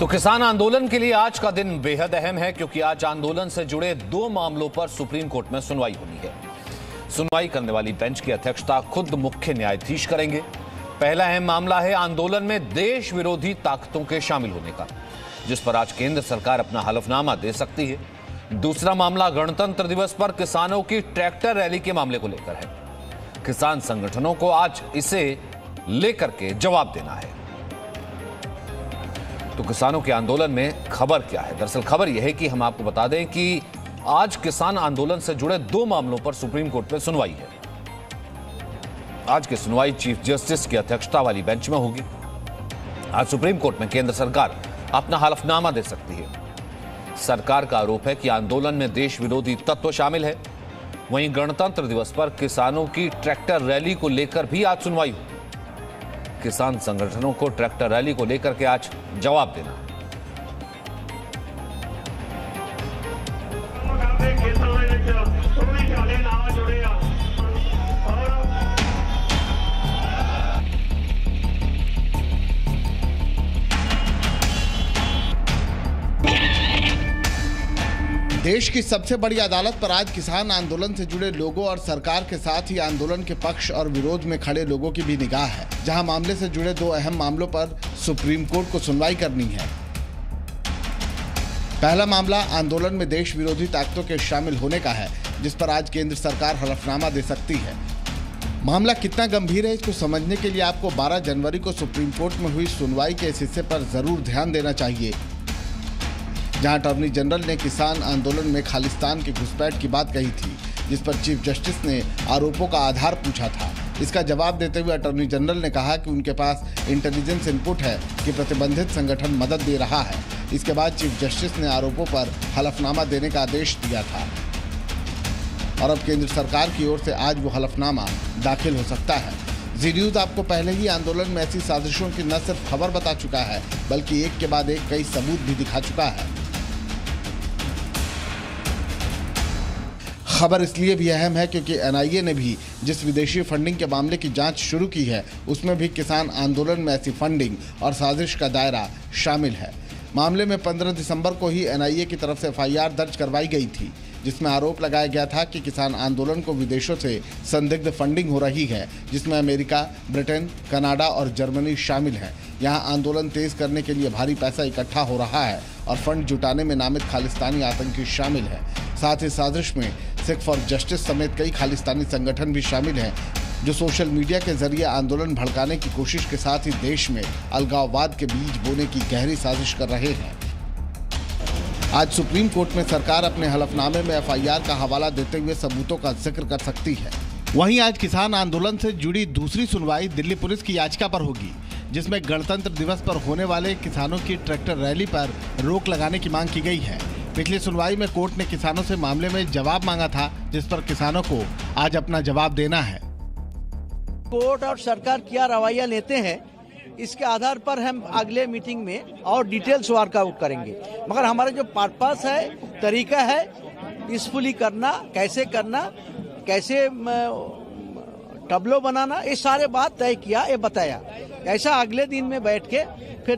तो किसान आंदोलन के लिए आज का दिन बेहद अहम है, क्योंकि आज आंदोलन से जुड़े 2 मामलों पर सुप्रीम कोर्ट में सुनवाई होनी है। सुनवाई करने वाली बेंच की अध्यक्षता खुद मुख्य न्यायाधीश करेंगे। पहला अहम मामला है आंदोलन में देश विरोधी ताकतों के शामिल होने का, जिस पर आज केंद्र सरकार अपना हलफनामा दे सकती है। दूसरा मामला गणतंत्र दिवस पर किसानों की ट्रैक्टर रैली के मामले को लेकर है। किसान संगठनों को आज इसे लेकर के जवाब देना है। तो किसानों के आंदोलन में खबर क्या है? दरअसल खबर यह है कि हम आपको बता दें कि आज किसान आंदोलन से जुड़े 2 मामलों पर सुप्रीम कोर्ट में सुनवाई है। आज की सुनवाई चीफ जस्टिस की अध्यक्षता वाली बेंच में होगी। आज सुप्रीम कोर्ट में केंद्र सरकार अपना हलफनामा दे सकती है। सरकार का आरोप है कि आंदोलन में देश विरोधी तत्व शामिल है। वहीं गणतंत्र दिवस पर किसानों की ट्रैक्टर रैली को लेकर भी आज सुनवाई होगी। किसान संगठनों को ट्रैक्टर रैली को लेकर के आज जवाब देना है। देश की सबसे बड़ी अदालत पर आज किसान आंदोलन से जुड़े लोगों और सरकार के साथ ही आंदोलन के पक्ष और विरोध में खड़े लोगों की भी निगाह है, जहां मामले से जुड़े 2 अहम मामलों पर सुप्रीम कोर्ट को सुनवाई करनी है। पहला मामला आंदोलन में देश विरोधी ताकतों के शामिल होने का है, जिस पर आज केंद्र सरकार हलफनामा दे सकती है। मामला कितना गंभीर है, इसको समझने के लिए आपको 12 जनवरी को सुप्रीम कोर्ट में हुई सुनवाई के इस हिस्से पर जरूर ध्यान देना चाहिए, जहां अटॉर्नी जनरल ने किसान आंदोलन में खालिस्तान की घुसपैठ की बात कही थी, जिस पर चीफ जस्टिस ने आरोपों का आधार पूछा था। इसका जवाब देते हुए अटॉर्नी जनरल ने कहा कि उनके पास इंटेलिजेंस इनपुट है कि प्रतिबंधित संगठन मदद दे रहा है। इसके बाद चीफ जस्टिस ने आरोपों पर हलफनामा देने का आदेश दिया था और अब केंद्र सरकार की ओर से आज वो हलफनामा दाखिल हो सकता है। जी न्यूज़ आपको पहले ही आंदोलन में ऐसी साजिशों की न सिर्फ खबर बता चुका है, बल्कि एक के बाद एक कई सबूत भी दिखा चुका है। खबर इसलिए भी अहम है क्योंकि एनआईए ने भी जिस विदेशी फंडिंग के मामले की जांच शुरू की है, उसमें भी किसान आंदोलन में ऐसी फंडिंग और साजिश का दायरा शामिल है। मामले में 15 दिसंबर को ही एनआईए की तरफ से एफआईआर दर्ज करवाई गई थी, जिसमें आरोप लगाया गया था कि किसान आंदोलन को विदेशों से संदिग्ध फंडिंग हो रही है, जिसमें अमेरिका, ब्रिटेन, कनाडा और जर्मनी शामिल हैं। यहां आंदोलन तेज करने के लिए भारी पैसा इकट्ठा हो रहा है और फंड जुटाने में नामित खालिस्तानी आतंकी शामिल है। साथ ही साजिश में सिख फॉर जस्टिस समेत कई खालिस्तानी संगठन भी शामिल हैं, जो सोशल मीडिया के जरिए आंदोलन भड़काने की कोशिश के साथ ही देश में अलगाववाद के बीज बोने की गहरी साजिश कर रहे हैं। आज सुप्रीम कोर्ट में सरकार अपने हलफनामे में एफआईआर का हवाला देते हुए सबूतों का जिक्र कर सकती है। वहीं आज किसान आंदोलन से जुड़ी दूसरी सुनवाई दिल्ली पुलिस की याचिका पर होगी, जिसमें गणतंत्र दिवस पर होने वाले किसानों की ट्रैक्टर रैली पर रोक लगाने की मांग की गई है। पिछली सुनवाई में कोर्ट ने किसानों से मामले में जवाब मांगा था, जिस पर किसानों को आज अपना जवाब देना है। कोर्ट और सरकार क्या रवैया लेते हैं, इसके आधार पर हम अगले मीटिंग में और डिटेल्स वर्कआउट करेंगे। मगर हमारा जो पर्पस है, तरीका है, पीसफुली करना, कैसे टबलो बनाना, ये सारे बात तय किया, ये बताया। ऐसा अगले दिन में बैठ के फिर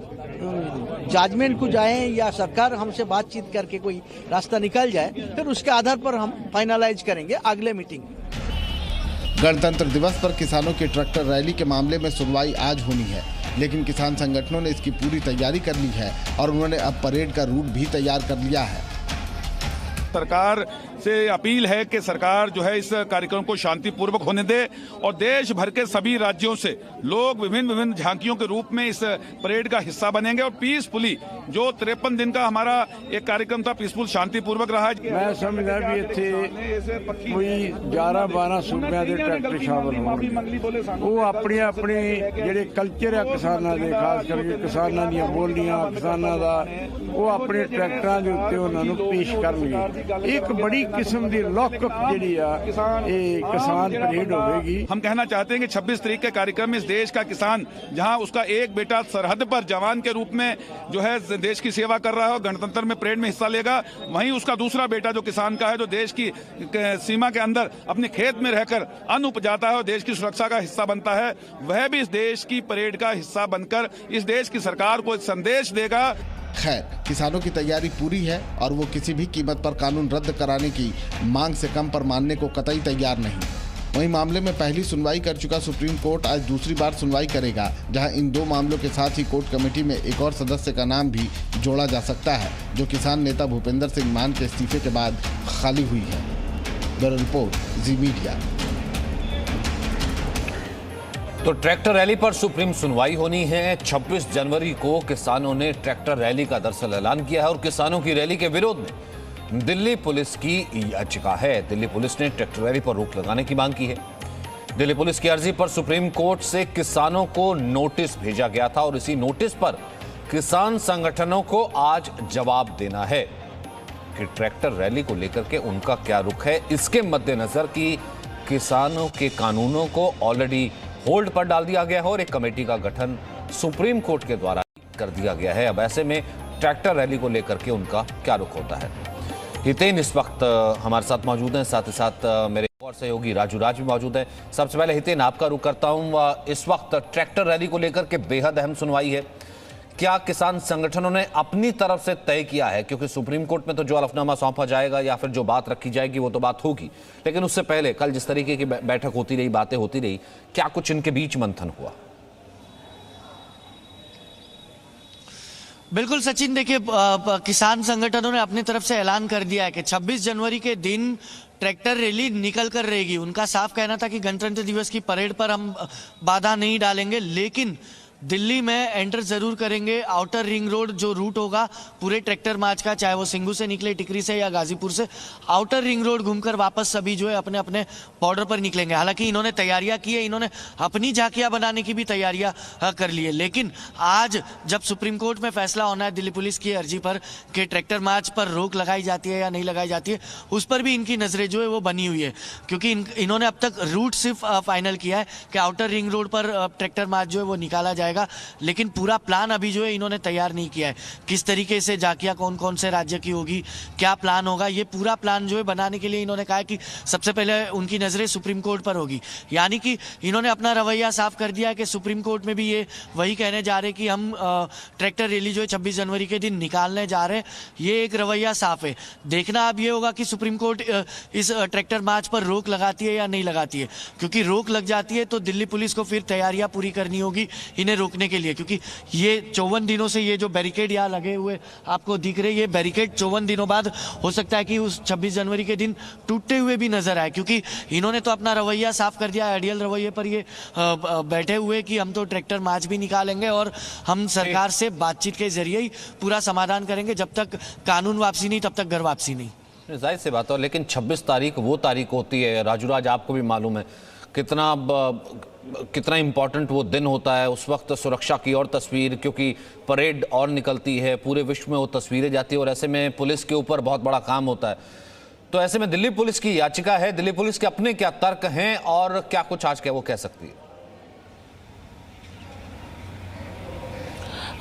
जजमेंट को जाएं या सरकार हमसे बातचीत करके कोई रास्ता निकल जाए, फिर उसके आधार पर हम फाइनलाइज करेंगे अगले मीटिंग। गणतंत्र दिवस पर किसानों की ट्रैक्टर रैली के मामले में सुनवाई आज होनी है, लेकिन किसान संगठनों ने इसकी पूरी तैयारी कर ली है और उन्होंने अब परेड का रूट भी तैयार कर लिया है। सरकार से अपील है कि सरकार जो है इस कार्यक्रम को शांतिपूर्वक होने दे और देश भर के सभी राज्यों से लोग विभिन्न झांकियों के रूप में इस परेड का हिस्सा बनेंगे और पीसफुली जो 53 दिन का हमारा एक कार्यक्रम था, पीसफुल शांतिपूर्वक रहा। मैं समझदा भी इत्थे कोई 11-12 सूबे के ट्रैक्टर शामिल होंगे। वो अपनी ਜਿਹੜੇ कल्चर है किसानों के, खास करके किसानों दी बोलियां, किसानों का वो अपने ट्रैक्टरां के उत्ते उन्हां नूं पेश करनगे। एक बड़ी किस्म की लॉकअप जी किसान परेड होगी। हम कहना चाहते हैं कि 26 तारीख के कार्यक्रम में इस देश का किसान, जहां उसका एक बेटा सरहद पर जवान के रूप में जो है देश की सेवा कर रहा है और गणतंत्र में परेड में हिस्सा लेगा, वहीं उसका दूसरा बेटा जो किसान का है, जो देश की सीमा के अंदर अपने खेत में रहकर अन्न उपजाता है और देश की सुरक्षा का हिस्सा बनता है, वह भी इस देश की परेड का हिस्सा बनकर इस देश की सरकार को एक संदेश देगा। खैर, किसानों की तैयारी पूरी है और वो किसी भी कीमत पर कानून रद्द कराने की मांग से कम पर मानने को कतई तैयार नहीं। वहीं मामले में पहली सुनवाई कर चुका सुप्रीम कोर्ट आज दूसरी बार सुनवाई करेगा, जहां इन दो मामलों के साथ ही कोर्ट कमेटी में एक और सदस्य का नाम भी जोड़ा जा सकता है, जो किसान नेता भूपेंद्र सिंह मान के इस्तीफे के बाद खाली हुई है। ब्यूरो रिपोर्ट, जी मीडिया। तो ट्रैक्टर रैली पर सुप्रीम सुनवाई होनी है। 26 जनवरी को किसानों ने ट्रैक्टर रैली का दरअसल ऐलान किया है और किसानों की रैली के विरोध में दिल्ली पुलिस की याचिका है। दिल्ली पुलिस ने ट्रैक्टर रैली पर रोक लगाने की मांग की है। दिल्ली पुलिस की अर्जी पर सुप्रीम कोर्ट से किसानों को नोटिस भेजा गया था और इसी नोटिस पर किसान संगठनों को आज जवाब देना है कि ट्रैक्टर रैली को लेकर के उनका क्या रुख है। इसके मद्देनजर कि किसानों के कानूनों को ऑलरेडी होल्ड पर डाल दिया गया है और एक कमेटी का गठन सुप्रीम कोर्ट के द्वारा कर दिया गया है। अब ऐसे में ट्रैक्टर रैली को लेकर के उनका क्या रुख होता है। हितेन इस वक्त हमारे साथ मौजूद हैं, साथ ही साथ मेरे और सहयोगी राजू राज भी मौजूद हैं। सबसे पहले हितेन, आपका रुख करता हूं। इस वक्त ट्रैक्टर रैली को लेकर के बेहद अहम सुनवाई है। क्या किसान संगठनों ने अपनी तरफ से तय किया है, क्योंकि सुप्रीम कोर्ट में तो जो हलफनामा सौंपा जाएगा या फिर जो बात रखी जाएगी वो तो बात होगी, लेकिन उससे पहले कल जिस तरीके की बैठक होती रही, बातें होती रही, क्या कुछ इनके बीच मंथन हुआ? बिल्कुल सचिन, देखिए किसान संगठनों ने अपनी तरफ से ऐलान कर दिया है कि 26 जनवरी के दिन ट्रैक्टर रैली निकल कर रहेगी। उनका साफ कहना था कि गणतंत्र दिवस की परेड पर हम बाधा नहीं डालेंगे, लेकिन दिल्ली में एंटर जरूर करेंगे। आउटर रिंग रोड जो रूट होगा पूरे ट्रैक्टर मार्च का, चाहे वो सिंघू से निकले, टिकरी से या गाजीपुर से, आउटर रिंग रोड घूमकर वापस सभी जो है अपने अपने बॉर्डर पर निकलेंगे। हालांकि इन्होंने तैयारियां की है, इन्होंने अपनी झांकियां बनाने की भी तैयारियां कर ली है, लेकिन आज जब सुप्रीम कोर्ट में फैसला होना है दिल्ली पुलिस की अर्जी पर कि ट्रैक्टर मार्च पर रोक लगाई जाती है या नहीं लगाई जाती है, उस पर भी इनकी नजरें जो है वो बनी हुई है, क्योंकि इन्होंने अब तक रूट सिर्फ फाइनल किया है कि आउटर रिंग रोड पर ट्रैक्टर मार्च जो है वो निकाला जाएगा, लेकिन पूरा प्लान अभी जो है इन्होंने तैयार नहीं किया है। किस तरीके से झांकियां कौन कौन से राज्य की होगी, क्या प्लान होगा, ये पूरा प्लान जो है बनाने के लिए इन्होंने कहा कि सबसे पहले उनकी नजरें सुप्रीम कोर्ट पर होगी। यानी कि इन्होंने अपना रवैया साफ कर दिया है कि सुप्रीम कोर्ट में भी ये वही कहने जा रहे कि हम ट्रैक्टर रैली जो है 26 जनवरी के दिन निकालने जा रहे हैं। ये एक रवैया साफ है। देखना अब ये होगा कि सुप्रीम कोर्ट इस ट्रैक्टर मार्च पर रोक लगाती है या नहीं लगाती है, क्योंकि रोक लग जाती है तो दिल्ली पुलिस को फिर तैयारियां पूरी करनी होगी इन्हें रोकने के लिए, क्योंकि ये 54 दिनों से ये जो बैरिकेड यहाँ लगे हुए आपको दिख रहे, ये बैरिकेड 54 दिनों बाद हो सकता है कि उस 26 जनवरी के दिन टूटते हुए भी नजर आए, क्योंकि इन्होंने तो अपना रवैया साफ कर दिया है, आइडियल रवैये पर ये बैठे हुए कि हम तो ट्रैक्टर मार्च भी निकालेंगे और हम सरकार से बातचीत के जरिए ही पूरा समाधान करेंगे। जब तक कानून वापसी नहीं तब तक घर वापसी नहीं। जाहिर सी बात है, लेकिन 26 तारीख वो तारीख होती है, राजूराज आपको भी मालूम है कितना इंपॉर्टेंट वो दिन होता है। उस वक्त सुरक्षा की और तस्वीर, क्योंकि परेड और निकलती है, पूरे विश्व में वो तस्वीरें जाती है और ऐसे में पुलिस के ऊपर बहुत बड़ा काम होता है। तो ऐसे में दिल्ली पुलिस की याचिका है, दिल्ली पुलिस के अपने क्या तर्क हैं और क्या कुछ आज क्या वो कह सकती है?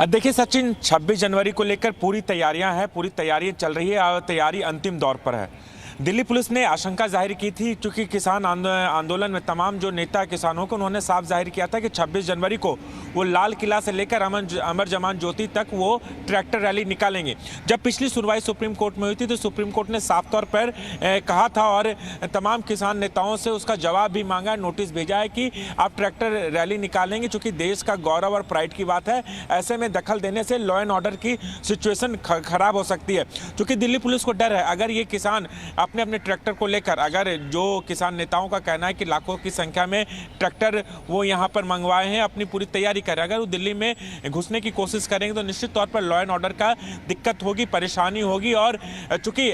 देखिए सचिन, 26 जनवरी को लेकर पूरी तैयारियां हैं, पूरी तैयारियां चल रही है और तैयारी अंतिम दौर पर है। दिल्ली पुलिस ने आशंका जाहिर की थी, क्योंकि किसान आंदोलन में तमाम जो नेता किसानों को उन्होंने साफ जाहिर किया था कि 26 जनवरी को वो लाल किला से लेकर अमर जवान ज्योति तक वो ट्रैक्टर रैली निकालेंगे। जब पिछली सुनवाई सुप्रीम कोर्ट में हुई थी तो सुप्रीम कोर्ट ने साफ तौर पर कहा था और तमाम किसान नेताओं से उसका जवाब भी मांगा, नोटिस भेजा है कि आप ट्रैक्टर रैली निकालेंगे, चूँकि देश का गौरव और प्राइड की बात है। ऐसे में दखल देने से लॉ एंड ऑर्डर की सिचुएशन खराब हो सकती है, क्योंकि दिल्ली पुलिस को डर है अगर ये किसान अपने अपने ट्रैक्टर को लेकर, अगर जो किसान नेताओं का कहना है कि लाखों की संख्या में ट्रैक्टर वो यहाँ पर मंगवाए हैं, अपनी पूरी तैयारी करें, अगर वो दिल्ली में घुसने की कोशिश करेंगे तो निश्चित तौर पर लॉ एंड ऑर्डर का दिक्कत होगी, परेशानी होगी। और चूंकि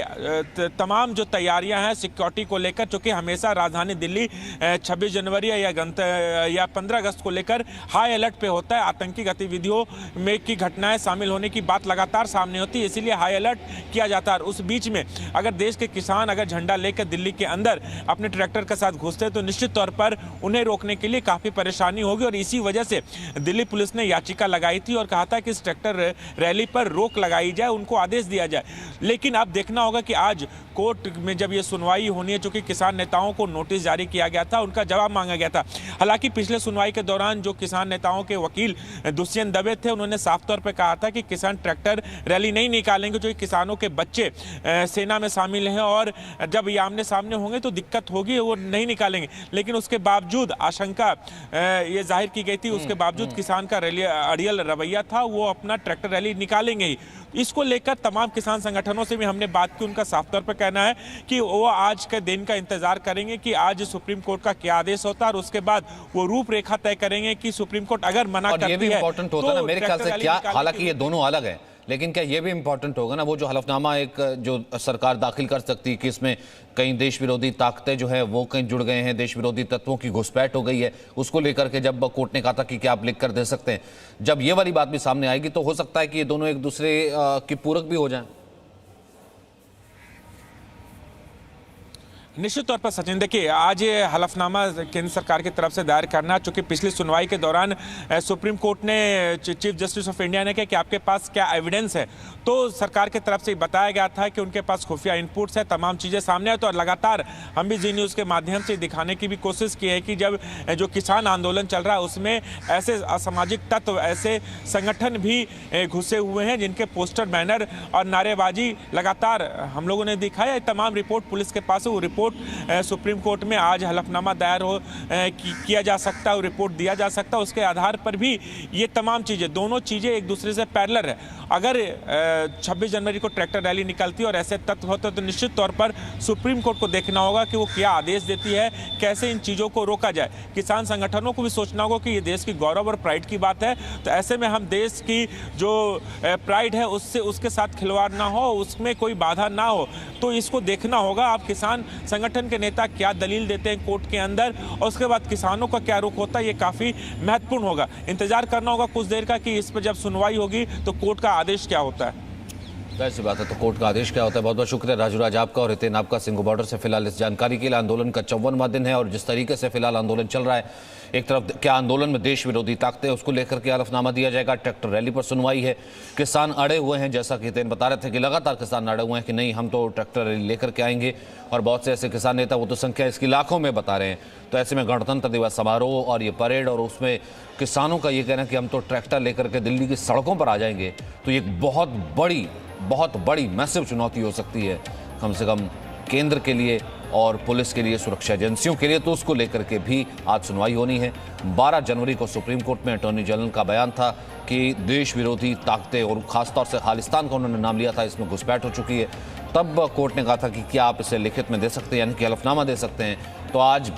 तमाम जो तैयारियां हैं सिक्योरिटी को लेकर, चूंकि हमेशा राजधानी दिल्ली 26 जनवरी या 15 अगस्त को लेकर हाई अलर्ट पे होता है, आतंकी गतिविधियों में की घटनाएं शामिल होने की बात लगातार सामने होती है, इसीलिए हाई अलर्ट किया जाता है। उस बीच में अगर देश के किसान किसान अगर झंडा लेकर दिल्ली के अंदर अपने ट्रैक्टर के साथ घुसते हैं तो निश्चित तौर पर उन्हें रोकने के लिए काफ़ी परेशानी होगी। और इसी वजह से दिल्ली पुलिस ने याचिका लगाई थी और कहा था कि इस ट्रैक्टर रैली पर रोक लगाई जाए, उनको आदेश दिया जाए। लेकिन अब देखना होगा कि आज कोर्ट में जब ये सुनवाई होनी है, चूंकि किसान नेताओं को नोटिस जारी किया गया था, उनका जवाब मांगा गया था। हालांकि पिछले सुनवाई के दौरान जो किसान नेताओं के वकील दुष्यंत दवे थे, उन्होंने साफ तौर पर कहा था कि किसान ट्रैक्टर रैली नहीं निकालेंगे, जो किसानों के बच्चे सेना में शामिल हैं और जब ये आमने सामने होंगे तो दिक्कत होगी, वो नहीं निकालेंगे। लेकिन उसके बावजूद आशंका ये जाहिर की गई थी, उसके बावजूद किसान का रैली अड़ियल रवैया था, वो अपना ट्रैक्टर रैली निकालेंगे ही। इसको लेकर तमाम किसान संगठनों से भी हमने बात की, उनका साफ तौर पर कहना है कि वो आज के दिन का इंतजार करेंगे कि आज सुप्रीम कोर्ट का क्या आदेश होता है और उसके बाद वो रूपरेखा तय करेंगे कि सुप्रीम कोर्ट अगर मना करती है। ये भी इंपॉर्टेंट होता है ना मेरे ख्याल से, क्या हालांकि ये दोनों अलग है, लेकिन क्या ये भी इंपॉर्टेंट होगा ना वो जो हलफनामा एक जो सरकार दाखिल कर सकती है कि इसमें कई देश विरोधी ताकतें जो है वो कहीं जुड़ गए हैं, देश विरोधी तत्वों की घुसपैठ हो गई है, उसको लेकर के जब कोर्ट ने कहा था कि क्या आप लिख कर दे सकते हैं, जब ये वाली बात भी सामने आएगी तो हो सकता है कि ये दोनों एक दूसरे की पूरक भी हो जाएं। निश्चित तौर पर सचिन, देखिए आज ये हलफनामा केंद्र सरकार की तरफ से दायर करना, चूंकि पिछली सुनवाई के दौरान सुप्रीम कोर्ट ने चीफ जस्टिस ऑफ इंडिया ने कहा कि आपके पास क्या एविडेंस है, तो सरकार की तरफ से बताया गया था कि उनके पास खुफिया इनपुट्स है, तमाम चीज़ें सामने आए। तो लगातार हम भी जी न्यूज़ के माध्यम से दिखाने की भी कोशिश की है कि जब जो किसान आंदोलन चल रहा है उसमें ऐसे असामाजिक तत्व, ऐसे संगठन भी घुसे हुए हैं जिनके पोस्टर, बैनर और नारेबाजी लगातार हम लोगों ने दिखाया। तमाम रिपोर्ट पुलिस के पास है, वो रिपोर्ट सुप्रीम कोर्ट में आज हलफनामा दायर किया जा सकता है, रिपोर्ट दिया जा सकता है। उसके आधार पर भी ये तमाम चीज़ें, दोनों चीज़ें एक दूसरे से पैरेलल है। अगर 26 जनवरी को ट्रैक्टर रैली निकलती है और ऐसे तत्व होते तो निश्चित तौर पर सुप्रीम कोर्ट को देखना होगा कि वो क्या आदेश देती है, कैसे इन चीज़ों को रोका जाए। किसान संगठनों को भी सोचना होगा कि ये देश की गौरव और प्राइड की बात है, तो ऐसे में हम देश की जो प्राइड है उसके साथ खिलवाड़ ना हो, उसमें कोई बाधा ना हो, तो इसको देखना होगा। आप किसान संगठन के नेता क्या दलील देते हैं कोर्ट के अंदर और उसके बाद किसानों का क्या रुख होता है, ये काफ़ी महत्वपूर्ण होगा। इंतजार करना होगा कुछ देर का कि इस पर जब सुनवाई होगी तो कोर्ट का आदेश क्या होता है। ऐसी बात है, तो कोर्ट का आदेश क्या होता है। बहुत बहुत शुक्रिया राजूराज आपका और हितेन आपका सिंघू बॉर्डर से फिलहाल इस जानकारी के लिए। आंदोलन का 54वां दिन है और जिस तरीके से फिलहाल आंदोलन चल रहा है, एक तरफ क्या आंदोलन में देश विरोधी ताकतें, उसको लेकर के हलफनामा दिया जाएगा, ट्रैक्टर रैली पर सुनवाई है, किसान अड़े हुए हैं, जैसा कि हितेन बता रहे थे कि लगातार किसान अड़े हुए हैं कि नहीं हम तो ट्रैक्टर रैली लेकर के आएंगे, और बहुत से ऐसे किसान नेता, वो तो संख्या इसकी लाखों में बता रहे हैं। तो ऐसे में गणतंत्र दिवस समारोह और ये परेड और उसमें किसानों का ये कहना कि हम तो ट्रैक्टर लेकर के दिल्ली की सड़कों पर आ जाएंगे, तो ये बहुत बड़ी मैसिव चुनौती हो सकती है, कम से कम केंद्र के लिए और पुलिस के लिए, सुरक्षा एजेंसियों के लिए। तो उसको लेकर के भी आज सुनवाई होनी है। 12 जनवरी को सुप्रीम कोर्ट में अटॉर्नी जनरल का बयान था कि देश विरोधी ताकतें और खासतौर से खालिस्तान का उन्होंने नाम लिया था, इसमें घुसपैठ हो चुकी है। तब कोर्ट ने कहा था कि क्या आप इसे लिखित में दे सकते हैं, यानी कि हलफनामा दे सकते हैं। तो आज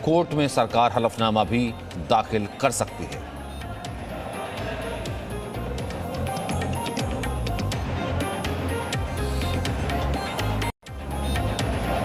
कोर्ट में सरकार हलफनामा भी दाखिल कर सकती है।